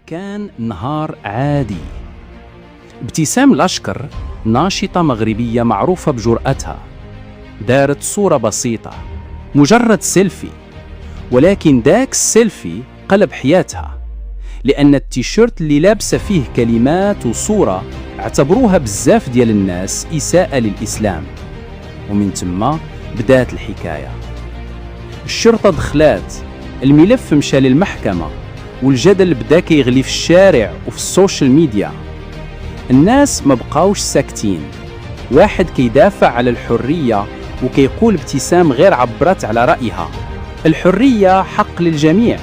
كان نهار عادي. ابتسام لشكر ناشطة مغربية معروفة بجرأتها دارت صورة بسيطة، مجرد سيلفي، ولكن داك السيلفي قلب حياتها، لأن التيشيرت اللي لابسة فيه كلمات وصورة اعتبروها بزاف ديال الناس إساءة للإسلام. ومن ثم بدات الحكاية. الشرطة دخلات، الملف مشى للمحكمة، والجدل بدا كيغلي في الشارع وفي السوشيال ميديا. الناس ما بقاوش ساكتين، واحد كيدافع على الحرية وكيقول ابتسام غير عبرت على رأيها، الحرية حق للجميع.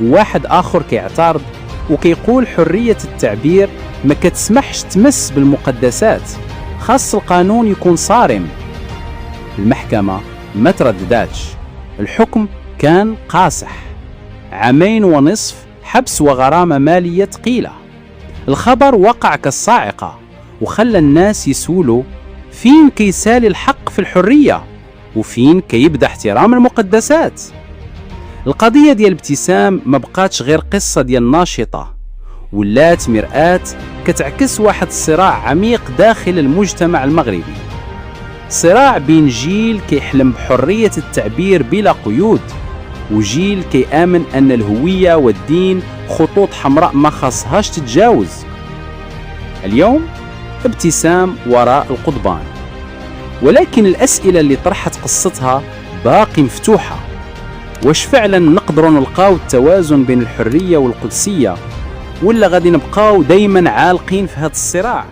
وواحد آخر كيعترض وكيقول حرية التعبير ما كتسمحش تمس بالمقدسات، خاص القانون يكون صارم. المحكمة ما تردداتش، الحكم كان قاصح، 2.5 عام حبس وغرامة مالية ثقيلة. الخبر وقع كالصاعقة وخلى الناس يسولوا فين كيسالي الحق في الحرية وفين كيبدأ احترام المقدسات. القضية ديال ابتسام ما بقاتش غير قصة ديال ناشطة، ولات مرآة كتعكس واحد الصراع عميق داخل المجتمع المغربي، صراع بين جيل كيحلم بحرية التعبير بلا قيود، وجيل كيآمن أن الهوية والدين خطوط حمراء ما خاصهاش تتجاوز. اليوم ابتسام وراء القضبان، ولكن الأسئلة اللي طرحت قصتها باقي مفتوحة. واش فعلا نقدروا نلقاو التوازن بين الحرية والقدسية، ولا غادي نبقاو دايما عالقين في هذا الصراع؟